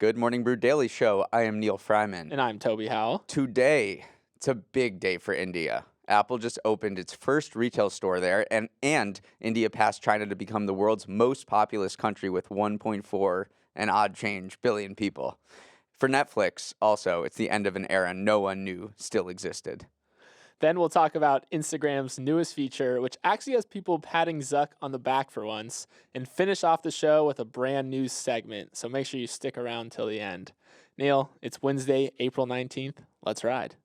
Good Morning Brew Daily Show. I am Neil Fryman. And I'm Toby Howell. Today, it's a big day for India. Apple just opened its first retail store there, and India passed China to become the world's most populous country with 1.4 and odd change billion people. For Netflix, also, it's the end of an era no one knew still existed. Then we'll talk about Instagram's newest feature, which actually has people patting Zuck on the back for once, and finish off the show with a brand new segment. So make sure you stick around till the end. Neil, it's Wednesday, April 19th. Let's ride.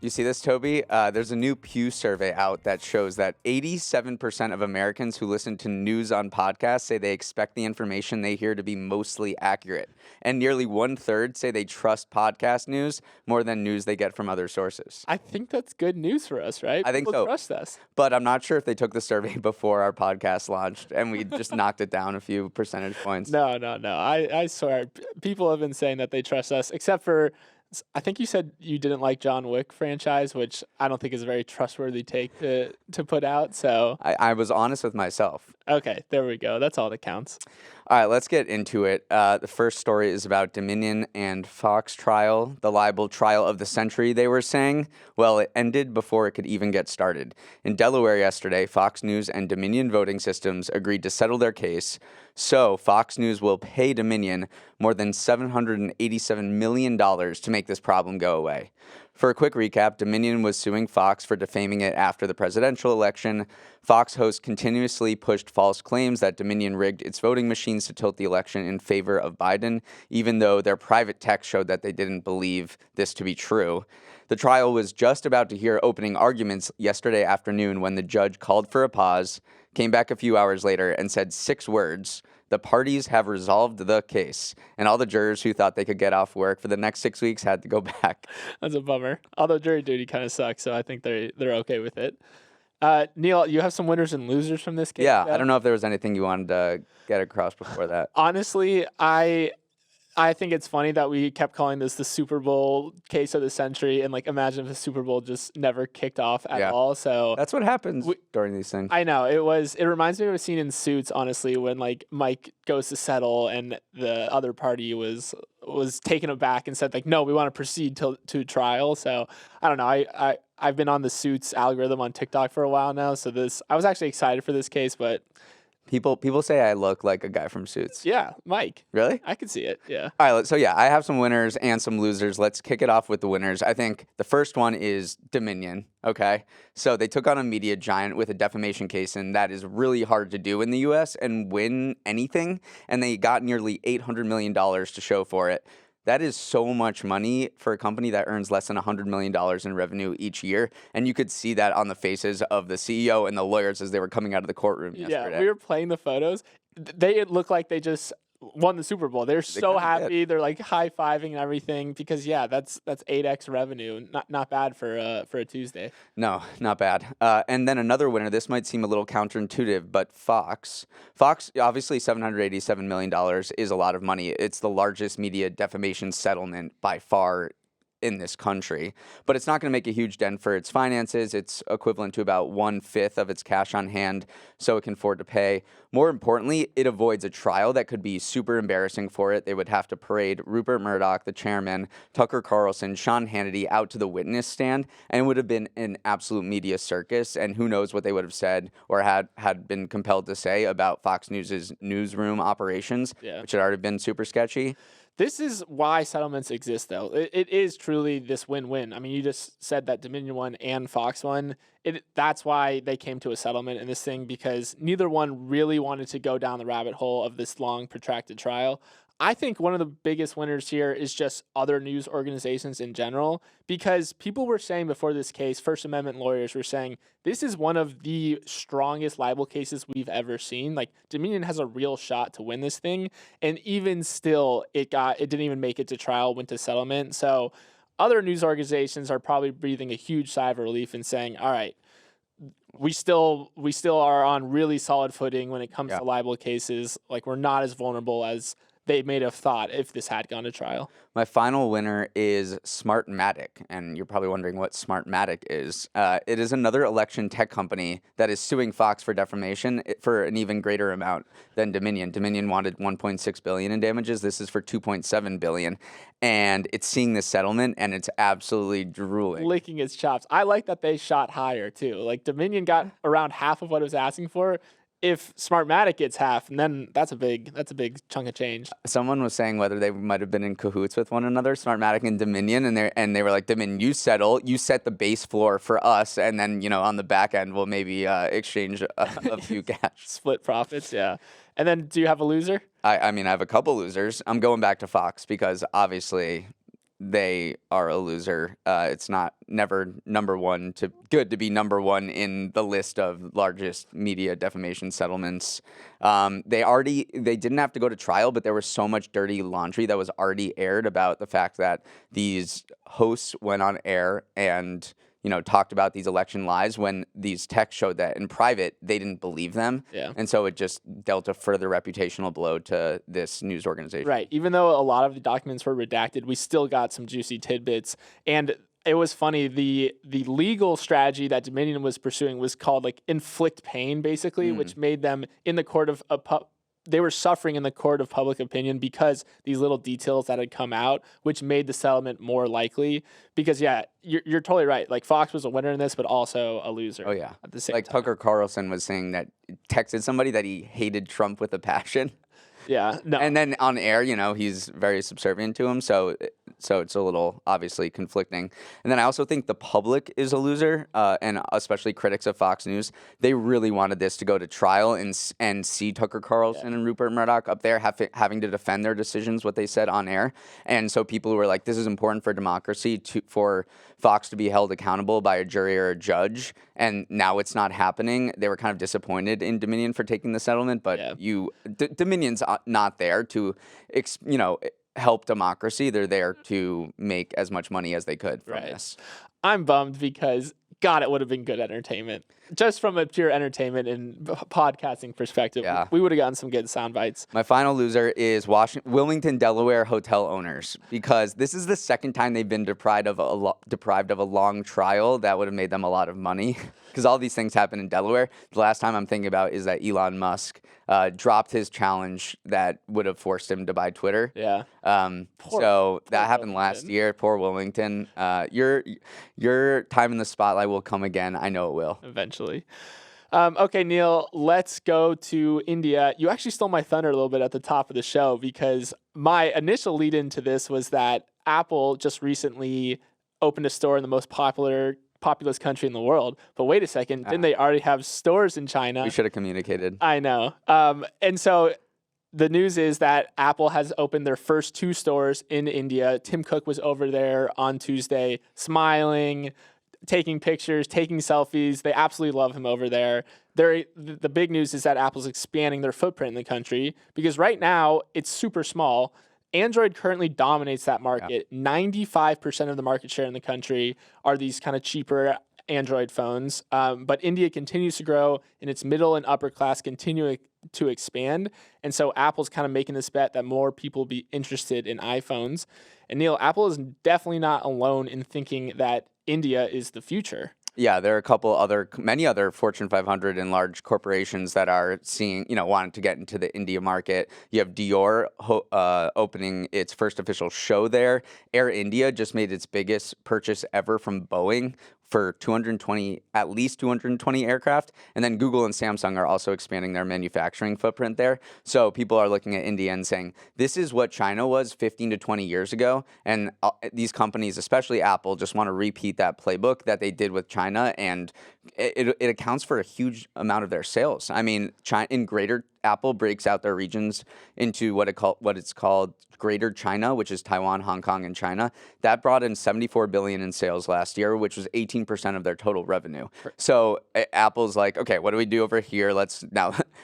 You see this, Toby? There's a new Pew survey out that shows that 87% of Americans who listen to news on podcasts say they expect the information they hear to be mostly accurate. And nearly 1/3 say they trust podcast news more than news they get from other sources. I think that's good news for us, right? I think People so. trust us. But I'm not sure if they took the survey before our podcast launched and we just knocked it down a few percentage points. No. I swear, people have been saying that they trust us, except for, I think you said you didn't like John Wick franchise, which I don't think is a very trustworthy take to put out. So I was honest with myself. okay, there we go. That's all that counts. All right, let's get into it. The first story is about Dominion and Fox trial, the libel trial of the century, they were saying. Well, it ended before it could even get started. In Delaware yesterday, Fox News and Dominion Voting Systems agreed to settle their case. So Fox News will pay Dominion more than $787 million to make this problem go away. For a quick recap, Dominion was suing Fox for defaming it after the presidential election. Fox hosts continuously pushed false claims that Dominion rigged its voting machines to tilt the election in favor of Biden, even though their private text showed that they didn't believe this to be true. The trial was just about to hear opening arguments yesterday afternoon when the judge called for a pause, came back a few hours later, and said 6 words: "The parties have resolved the case." And all the jurors who thought they could get off work for the next 6 weeks had to go back. That's a bummer. Although jury duty kind of sucks, so I think they're okay with it. Neil, you have some winners and losers from this case? Yeah, I don't know if there was anything you wanted to get across before that. Honestly, I think it's funny that we kept calling this the Super Bowl case of the century, and like imagine if the Super Bowl just never kicked off at all. So That's what happens during these things. I know it reminds me of a scene in Suits, honestly, when like Mike goes to settle and the other party was taken aback and said like, no, we want to proceed to trial. So I don't know. I've been on the Suits algorithm on TikTok for a while now, so I was actually excited for this case, but People say I look like a guy from Suits. yeah, Mike. Really? I could see it. Yeah. All right, so yeah, I have some winners and some losers. Let's kick it off with the winners. I think the first one is Dominion, okay? So they took on a media giant with a defamation case, and that is really hard to do in the U.S. and win anything, and they got nearly $800 million to show for it. That is so much money for a company that earns less than $100 million in revenue each year. And you could see that on the faces of the CEO and the lawyers as they were coming out of the courtroom yesterday. Yeah, we were playing the photos. It looked like they just won the Super Bowl. They're so happy. They're like high-fiving and everything because that's 8x revenue. Not bad for a Tuesday. No, not bad. And then another winner, this might seem a little counterintuitive, but Fox, obviously $787 million is a lot of money. It's the largest media defamation settlement by far in this country, but it's not going to make a huge dent for its finances. It's equivalent to about 1/5 of its cash on hand, so it can afford to pay. More importantly, it avoids a trial that could be super embarrassing for it. They would have to parade Rupert Murdoch, the chairman, Tucker Carlson, Sean Hannity out to the witness stand, and it would have been an absolute media circus, and who knows what they would have said or had been compelled to say about Fox News' newsroom operations, which had already been super sketchy. This is why settlements exist, though. It is truly this win-win. I mean, you just said that Dominion won and Fox won. That's why they came to a settlement in this thing, because neither one really wanted to go down the rabbit hole of this long, protracted trial. I think one of the biggest winners here is just other news organizations in general, because people were saying before this case, First Amendment lawyers were saying, this is one of the strongest libel cases we've ever seen. Like, Dominion has a real shot to win this thing. And even still, it didn't even make it to trial, went to settlement. So other news organizations are probably breathing a huge sigh of relief and saying, all right, we still are on really solid footing when it comes to libel cases. Like, we're not as vulnerable as they may have thought if this had gone to trial. My final winner is Smartmatic, and you're probably wondering what Smartmatic is. It is another election tech company that is suing Fox for defamation for an even greater amount than Dominion. Dominion wanted 1.6 billion in damages. This is for 2.7 billion, and it's seeing this settlement, and it's absolutely drooling. Licking its chops. I like that they shot higher too. Like Dominion got around half of what it was asking for. If Smartmatic gets half, and then that's a big chunk of change. Someone was saying whether they might have been in cahoots with one another, Smartmatic and Dominion, and they were like, Dominion, you settle, you set the base floor for us, and then on the back end we'll maybe exchange a few cash. Split profits, yeah. And then, do you have a loser? I mean, I have a couple losers. I'm going back to Fox because obviously they are a loser. It's never number one good to be number one in the list of largest media defamation settlements. They didn't have to go to trial, but there was so much dirty laundry that was already aired about the fact that these hosts went on air and talked about these election lies when these texts showed that in private they didn't believe them. Yeah. And so it just dealt a further reputational blow to this news organization. Right. Even though a lot of the documents were redacted, we still got some juicy tidbits. And it was funny, the legal strategy that Dominion was pursuing was called like inflict pain, basically, which made them in the court of they were suffering in the court of public opinion because these little details that had come out, which made the settlement more likely. Because, yeah, you're totally right. Like, Fox was a winner in this, but also a loser. Oh, yeah. At the same time. Tucker Carlson was saying that texted somebody that he hated Trump with a passion. Yeah. No. And then on air, he's very subservient to him. So it's a little obviously conflicting. And then I also think the public is a loser, and especially critics of Fox News. They really wanted this to go to trial and see Tucker Carlson and Rupert Murdoch up there having to defend their decisions, what they said on air. And so people were like, this is important for democracy for Fox to be held accountable by a jury or a judge. And now it's not happening. They were kind of disappointed in Dominion for taking the settlement, but Dominion's not there to, help democracy. They're there to make as much money as they could from this. I'm bummed because, God, it would have been good entertainment. Just from a pure entertainment and podcasting perspective, we would have gotten some good sound bites. My final loser is Wilmington, Delaware hotel owners, because this is the second time they've been deprived of a long trial that would have made them a lot of money. Because all these things happen in Delaware. The last time I'm thinking about is that Elon Musk dropped his challenge that would have forced him to buy Twitter. Yeah. So that happened last year. Poor Wilmington. Your time in the spotlight will come again. I know it will. Eventually. Okay, Neil, let's go to India. You actually stole my thunder a little bit at the top of the show because my initial lead into this was that Apple just recently opened a store in the most populous country in the world. But wait a second, didn't they already have stores in China? We should have communicated. I know. And so the news is that Apple has opened their first 2 stores in India. Tim Cook was over there on Tuesday, smiling, taking pictures, taking selfies. They absolutely love him over there. The big news is that Apple's expanding their footprint in the country because right now it's super small. Android currently dominates that market. 95% of the market share in the country are these kind of cheaper Android phones. But India continues to grow, and its middle and upper class continue to expand. And so Apple's kind of making this bet that more people will be interested in iPhones. And Neil, Apple is definitely not alone in thinking that India is the future. Yeah, there are many other Fortune 500 and large corporations that are wanting to get into the India market. You have Dior opening its first official show there. Air India just made its biggest purchase ever from Boeing for at least 220 aircraft. And then Google and Samsung are also expanding their manufacturing footprint there. So people are looking at India and saying, this is what China was 15 to 20 years ago. And these companies, especially Apple, just want to repeat that playbook that they did with China. And it accounts for a huge amount of their sales. I mean, Apple breaks out their regions into what it's called Greater China, which is Taiwan, Hong Kong, and China. That brought in $74 billion in sales last year, which was 18% of their total revenue. So Apple's like, okay, what do we do over here?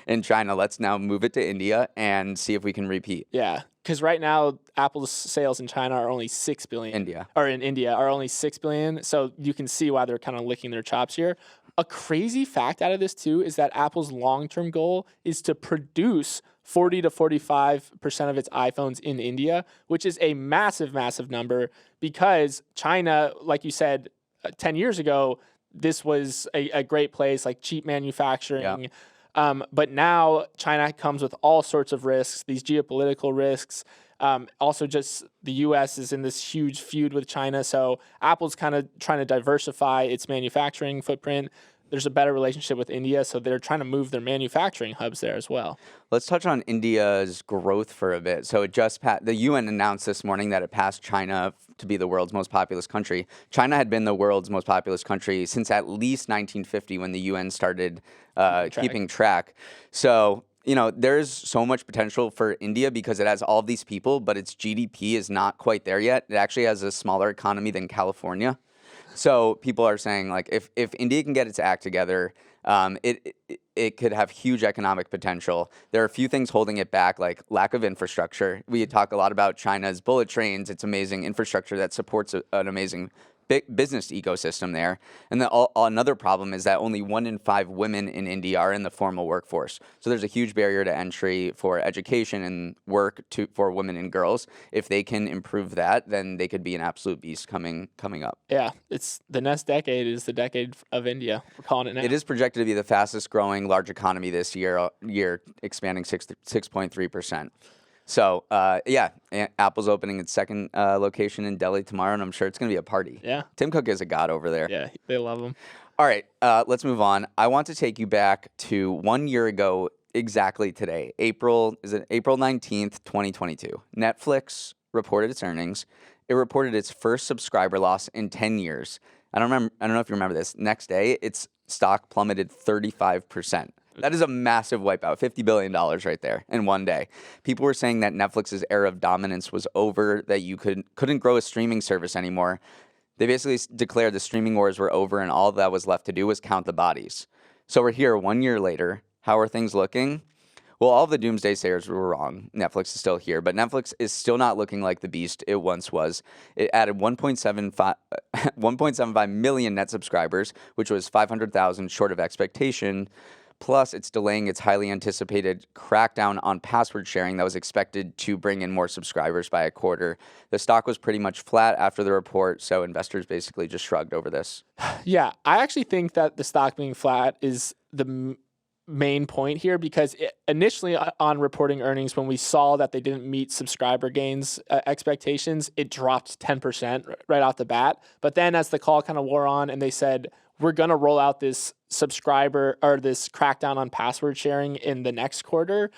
In China, let's now move it to India and see if we can repeat. Yeah, because right now Apple's sales in China are only $6 billion. In India are only $6 billion. So you can see why they're kind of licking their chops here. A crazy fact out of this too is that Apple's long-term goal is to produce 40 to 45% of its iPhones in India, which is a massive, massive number because China, like you said, 10 years ago, this was a great place, like cheap manufacturing. But now China comes with all sorts of risks, these geopolitical risks. Also, just the U.S. is in this huge feud with China. So Apple's kind of trying to diversify its manufacturing footprint. There's a better relationship with India, so they're trying to move their manufacturing hubs there as well. Let's touch on India's growth for a bit. So it just the UN announced this morning that it passed China to be the world's most populous country. China had been the world's most populous country since at least 1950 when the UN started keeping track. So, there's so much potential for India because it has all of these people, but its GDP is not quite there yet. It actually has a smaller economy than California. So people are saying, like, if India can get its act together, it could have huge economic potential. There are a few things holding it back, like lack of infrastructure. We talk a lot about China's bullet trains, its amazing infrastructure that supports an amazing business ecosystem there. And another problem is that only 1 in 5 women in India are in the formal workforce. So there's a huge barrier to entry for education and work for women and girls. If they can improve that, then they could be an absolute beast coming up. Yeah, it's the next decade is the decade of India. We're calling it now. It is projected to be the fastest growing large economy this year expanding 6.3%. So, Apple's opening its second location in Delhi tomorrow, and I'm sure it's going to be a party. Yeah. Tim Cook is a god over there. Yeah, they love him. All right, let's move on. I want to take you back to 1 year ago exactly today, April 19th, 2022. Netflix reported its earnings. It reported its first subscriber loss in 10 years. I don't know if you remember this. Next day, its stock plummeted 35%. That is a massive wipeout, $50 billion right there in one day. People were saying that Netflix's era of dominance was over, that you couldn't grow a streaming service anymore. They basically declared the streaming wars were over and all that was left to do was count the bodies. So we're here 1 year later. How are things looking? Well, all of the doomsday sayers were wrong. Netflix is still here, but Netflix is still not looking like the beast it once was. It added 1.75 million net subscribers, which was 500,000 short of expectation. Plus, it's delaying its highly anticipated crackdown on password sharing that was expected to bring in more subscribers by a quarter. The stock was pretty much flat after the report, so investors basically just shrugged over this. Yeah, I actually think that the stock being flat is the main point here because initially on reporting earnings, when we saw that they didn't meet subscriber gains expectations, it dropped 10% right off the bat. But then as the call kind of wore on and they said, we're going to roll out this subscriber or this crackdown on password sharing in the next quarter,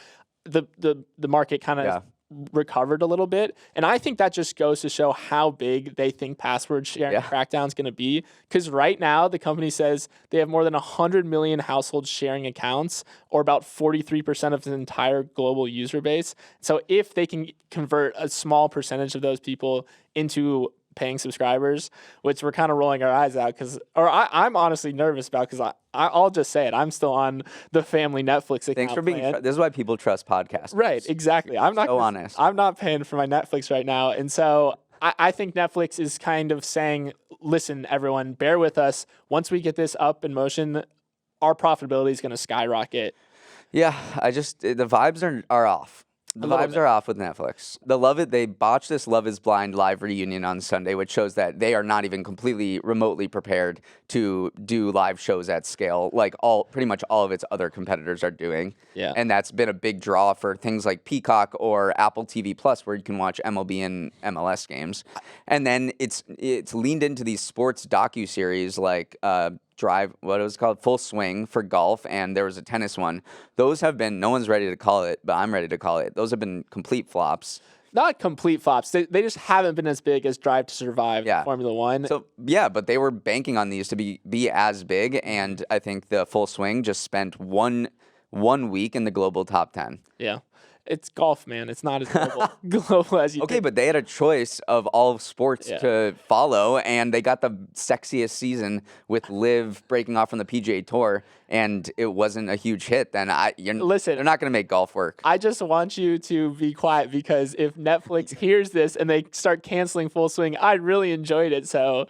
the market kind of recovered a little bit. And I think that just goes to show how big they think password sharing crackdown is going to be. Because right now, the company says they have more than 100 million households sharing accounts, or about 43% of the entire global user base. So if they can convert a small percentage of those people into paying subscribers, which we're kind of rolling our eyes out I'm honestly nervous about because I'll just say it. I'm still on the family Netflix account. Thanks for being. This is why people trust podcasts. Right, exactly. I'm not so honest. I'm not paying for my Netflix right now, and so I think Netflix is kind of saying, "Listen, everyone, bear with us. Once we get this up in motion, our profitability is going to skyrocket." Yeah, the vibes are off. The vibes are off with Netflix. They botched this Love is Blind live reunion on Sunday, which shows that they are not even completely remotely prepared to do live shows at scale like pretty much all of its other competitors are doing. Yeah. And that's been a big draw for things like Peacock or Apple TV Plus, where you can watch MLB and MLS games. And then it's leaned into these sports docuseries like what it was called, Full Swing for golf, and there was a tennis one. Those have been, no one's ready to call it, but I'm ready to call it. Those have been complete flops. Not complete flops. They just haven't been as big as Drive to Survive, Formula One. So yeah, but they were banking on these to be as big, and I think the Full Swing just spent one week in the global top 10. Yeah. It's golf, man. It's not as global as you think. Okay, but they had a choice of all of sports to follow, and they got the sexiest season with Liv breaking off from the PGA Tour, and it wasn't a huge hit. Then listen, they're not going to make golf work. I just want you to be quiet because if Netflix hears this and they start canceling Full Swing, I really enjoyed it. So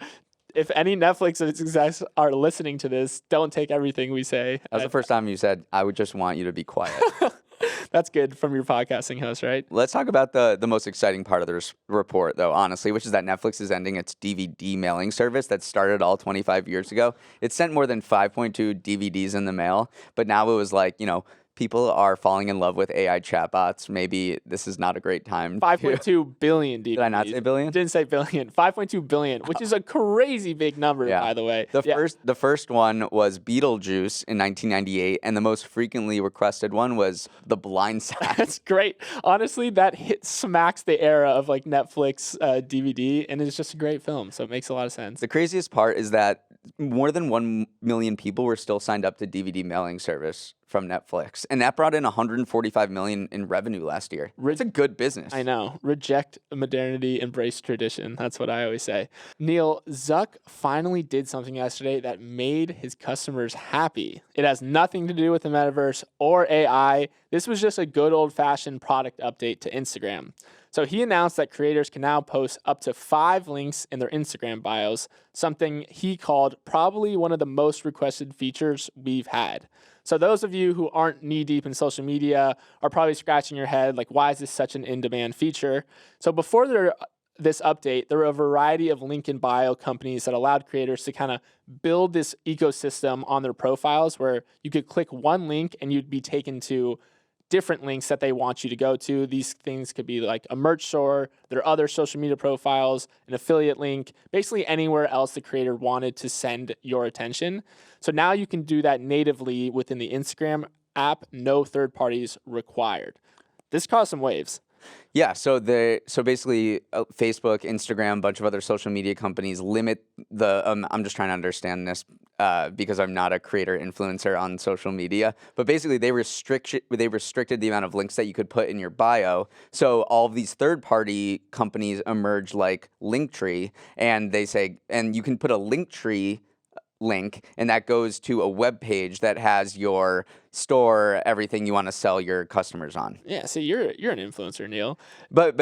if any Netflix execs are listening to this, don't take everything we say. That was the first time you said, I would just want you to be quiet. That's good from your podcasting host, right? Let's talk about the most exciting part of this report, though, honestly, which is that Netflix is ending its DVD mailing service that started all 25 years ago. It sent more than 5.2 DVDs in the mail, but now it was like, people are falling in love with AI chatbots. Maybe this is not a great time. 5.2 billion DVDs. Did I not say billion? Didn't say billion. 5.2 billion, which is a crazy big number, by the way. The first one was Beetlejuice in 1998, and the most frequently requested one was The Blind Side. That's great. Honestly, that smacks the era of like Netflix DVD, and it's just a great film, so it makes a lot of sense. The craziest part is that more than 1 million people were still signed up to DVD mailing service from Netflix, and that brought in 145 million in revenue last year. It's a good business. I know. Reject modernity, embrace tradition. That's what I always say. Neil, Zuck finally did something yesterday that made his customers happy. It has nothing to do with the metaverse or AI. This was just a good old-fashioned product update to Instagram. So he announced that creators can now post up to 5 links in their Instagram bios, something he called probably one of the most requested features we've had. So those of you who aren't knee-deep in social media are probably scratching your head, like, why is this such an in-demand feature? So before this update, there were a variety of link in bio companies that allowed creators to kind of build this ecosystem on their profiles where you could click one link and you'd be taken to different links that they want you to go to. These things could be like a merch store, their other social media profiles, an affiliate link, basically anywhere else the creator wanted to send your attention. So now you can do that natively within the Instagram app, no third parties required. This caused some waves. Yeah, so basically Facebook, Instagram, a bunch of other social media companies limit the I'm just trying to understand this because I'm not a creator influencer on social media, but basically they restricted the amount of links that you could put in your bio. So all of these third-party companies emerge like Linktree, and they say, and you can put a Linktree link, and that goes to a web page that has your store, everything you want to sell your customers on. Yeah, see, you're an influencer, Neil. But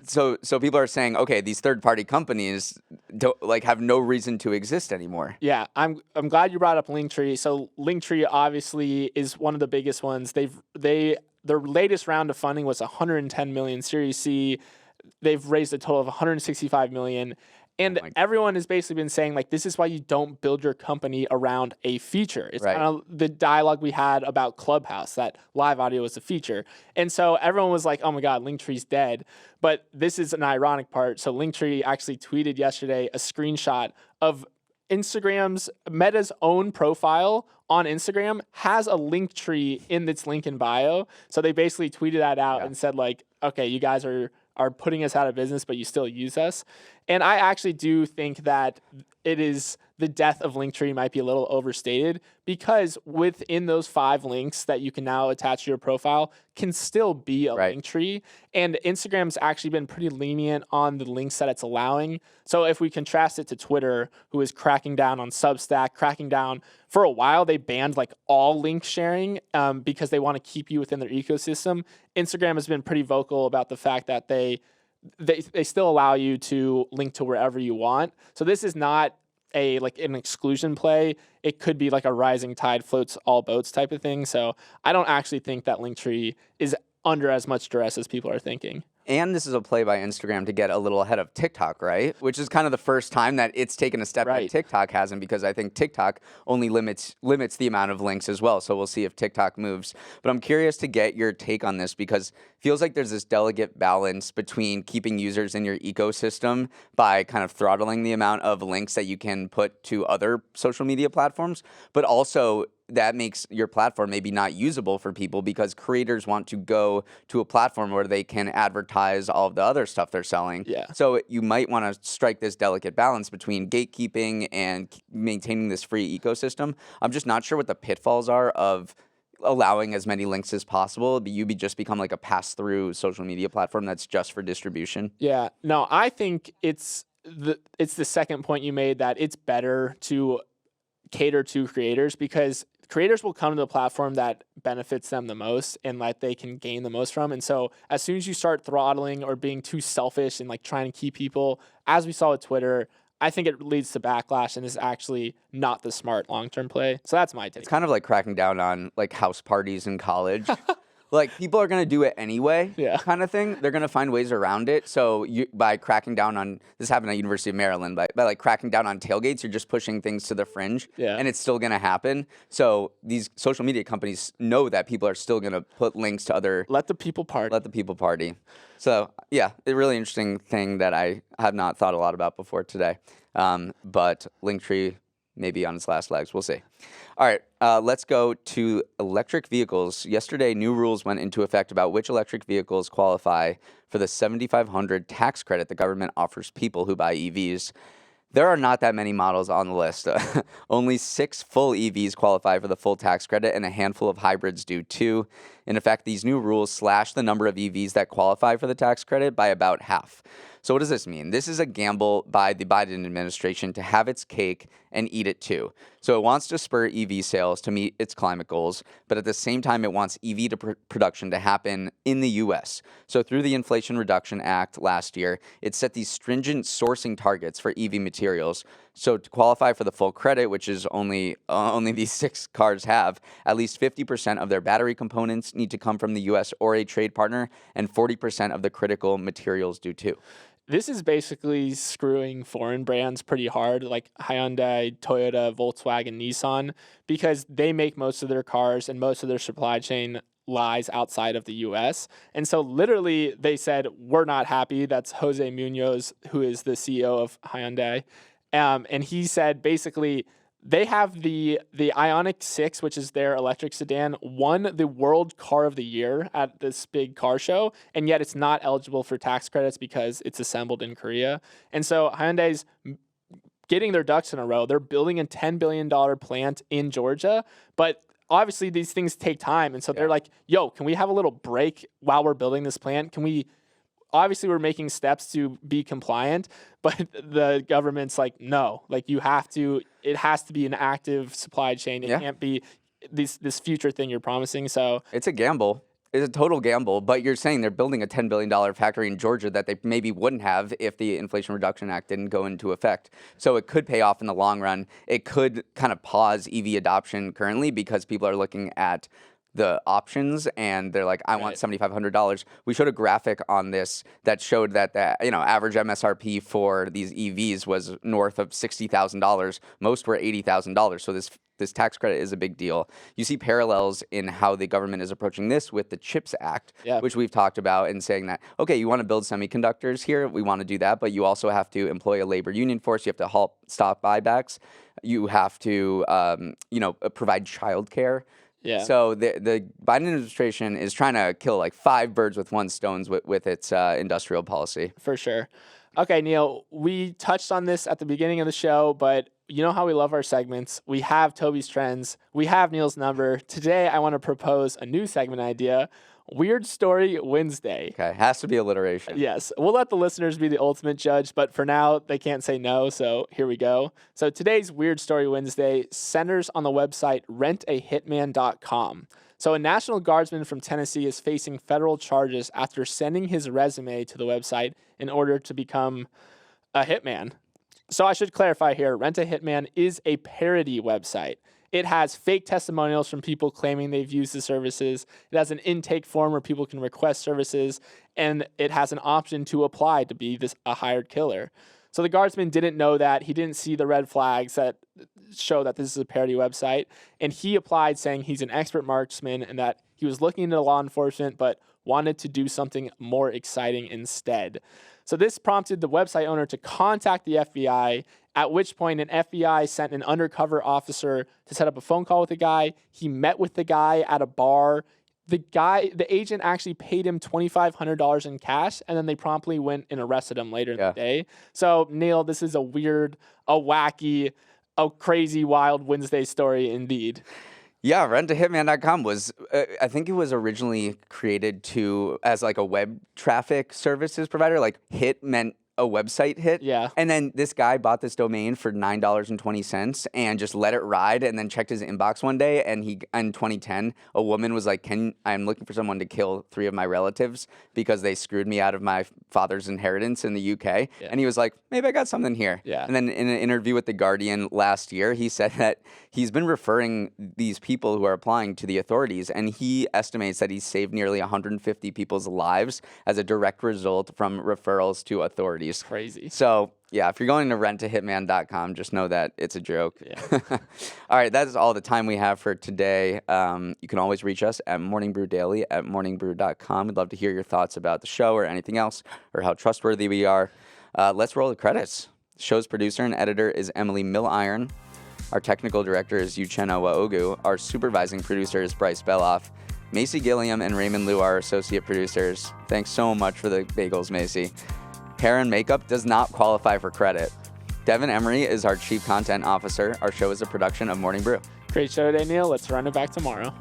so people are saying, okay, these third-party companies don't have no reason to exist anymore. Yeah, I'm glad you brought up Linktree. So Linktree obviously is one of the biggest ones. Their latest round of funding was 110 million Series C. They've raised a total of 165 million. And everyone has basically been saying, like, this is why you don't build your company around a feature. It's kind of the dialogue we had about Clubhouse, that live audio was a feature. And so everyone was like, oh my God, Linktree's dead. But this is an ironic part. So Linktree actually tweeted yesterday a screenshot of Meta's own profile on Instagram has a Linktree in its link in bio. So they basically tweeted that out and said, like, okay, you guys are putting us out of business, but you still use us. And I actually do think that the death of Linktree might be a little overstated, because within those 5 links that you can now attach to your profile can still be a Linktree. And Instagram's actually been pretty lenient on the links that it's allowing. So if we contrast it to Twitter, who is cracking down on Substack, cracking down for a while, they banned like all link sharing because they want to keep you within their ecosystem. Instagram has been pretty vocal about the fact that they still allow you to link to wherever you want. So this is not an exclusion play. It could be like a rising tide floats all boats type of thing. So I don't actually think that Linktree is under as much duress as people are thinking. And this is a play by Instagram to get a little ahead of TikTok, right? Which is kind of the first time that it's taken a step that TikTok hasn't, because I think TikTok only limits the amount of links as well. So we'll see if TikTok moves. But I'm curious to get your take on this, because it feels like there's this delicate balance between keeping users in your ecosystem by kind of throttling the amount of links that you can put to other social media platforms, but also that makes your platform maybe not usable for people because creators want to go to a platform where they can advertise all of the other stuff they're selling. Yeah. So you might want to strike this delicate balance between gatekeeping and maintaining this free ecosystem. I'm just not sure what the pitfalls are of allowing as many links as possible. You just become like a pass-through social media platform that's just for distribution. Yeah. No, I think it's the second point you made, that it's better to cater to creators, because creators will come to the platform that benefits them the most and that they can gain the most from. And so as soon as you start throttling or being too selfish and like trying to keep people, as we saw with Twitter, I think it leads to backlash and is actually not the smart long-term play. So that's my take. It's kind of like cracking down on like house parties in college. Like, people are going to do it anyway, Yeah. kind of thing. They're going to find ways around it. So by cracking down on, this happened at University of Maryland, by like cracking down on tailgates, you're just pushing things to the fringe, Yeah. and it's still going to happen. So these social media companies know that people are still going to put links to other. Let the people party. Let the people party. So, yeah, a really interesting thing that I have not thought a lot about before today. But Linktree maybe on its last legs. We'll see. All right, let's go to electric vehicles. Yesterday, new rules went into effect about which electric vehicles qualify for the $7,500 tax credit the government offers people who buy EVs. There are not that many models on the list. Only 6 full EVs qualify for the full tax credit, and a handful of hybrids do too. In effect, these new rules slash the number of EVs that qualify for the tax credit by about half. So what does this mean? This is a gamble by the Biden administration to have its cake and eat it too. So it wants to spur EV sales to meet its climate goals, but at the same time, it wants EV production to happen in the U.S. So through the Inflation Reduction Act last year, it set these stringent sourcing targets for EV materials. So to qualify for the full credit, which is only these 6 cars have, at least 50% of their battery components need to come from the U.S. or a trade partner, and 40% of the critical materials do too. This is basically screwing foreign brands pretty hard, like Hyundai, Toyota, Volkswagen, Nissan, because they make most of their cars and most of their supply chain lies outside of the US. And so literally they said, we're not happy. That's Jose Munoz, who is the CEO of Hyundai. And he said basically they have the Ioniq 6, which is their electric sedan, won the World Car of the Year at this big car show, and yet it's not eligible for tax credits because it's assembled in Korea. And so Hyundai's getting their ducks in a row. They're building a $10 billion plant in Georgia, but obviously these things take time. And so they're like, yo, can we have a little break while we're building this plant? Obviously we're making steps to be compliant, but the government's like, no, like it has to be an active supply chain. It can't be this future thing you're promising. So it's a gamble. It's a total gamble, but you're saying they're building a $10 billion factory in Georgia that they maybe wouldn't have if the Inflation Reduction Act didn't go into effect. So it could pay off in the long run. It could kind of pause EV adoption currently because people are looking at the options and they're like, I want $7,500. We showed a graphic on this that showed that the average MSRP for these EVs was north of $60,000. Most were $80,000. So this tax credit is a big deal. You see parallels in how the government is approaching this with the CHIPS Act, which we've talked about, and saying that, okay, you want to build semiconductors here, we want to do that, but you also have to employ a labor union force. You have to halt stock buybacks. You have to, provide childcare. Yeah. So the Biden administration is trying to kill like 5 birds with one stone with its industrial policy. For sure. Okay, Neil, we touched on this at the beginning of the show, but you know how we love our segments. We have Toby's Trends. We have Neil's number. Today, I want to propose a new segment idea, Weird Story Wednesday. Okay, has to be alliteration. Yes, we'll let the listeners be the ultimate judge, but for now, they can't say no, so here we go. So today's Weird Story Wednesday centers on the website rentahitman.com. So a National Guardsman from Tennessee is facing federal charges after sending his resume to the website in order to become a hitman. So I should clarify here, Rent a Hitman is a parody website. It has fake testimonials from people claiming they've used the services. It has an intake form where people can request services, and it has an option to apply to be a hired killer. So the guardsman didn't know that. He didn't see the red flags that show that this is a parody website, and he applied saying he's an expert marksman and that he was looking into law enforcement but wanted to do something more exciting instead. So this prompted the website owner to contact the FBI, at which point an FBI sent an undercover officer to set up a phone call with the guy. He met with the guy at a bar. The agent actually paid him $2,500 in cash, and then they promptly went and arrested him later in the day. So, Neil, this is a weird, a wacky, a crazy, wild Wednesday story indeed. Yeah, rentahitman.com was, I think it was originally created as like a web traffic services provider. Like hit meant a website hit. Yeah. And then this guy bought this domain for $9.20 and just let it ride, and then checked his inbox one day, and in 2010, a woman was like, I'm looking for someone to kill 3 of my relatives because they screwed me out of my father's inheritance in the UK. Yeah. And he was like, maybe I got something here. Yeah. And then in an interview with The Guardian last year, he said that he's been referring these people who are applying to the authorities, and he estimates that he's saved nearly 150 people's lives as a direct result from referrals to authorities. Crazy. So, yeah, if you're going to renttahitman.com, just know that it's a joke. Yeah. All right, that is all the time we have for today. You can always reach us at Morning Brew Daily at morningbrew.com. We'd love to hear your thoughts about the show or anything else, or how trustworthy we are. Let's roll the credits. The show's producer and editor is Emily Milliron. Our technical director is Uchenna Waogu. Our supervising producer is Bryce Beloff. Macy Gilliam and Raymond Liu are associate producers. Thanks so much for the bagels, Macy. Hair and makeup does not qualify for credit. Devin Emery is our chief content officer. Our show is a production of Morning Brew. Great show today, Neil. Let's run it back tomorrow.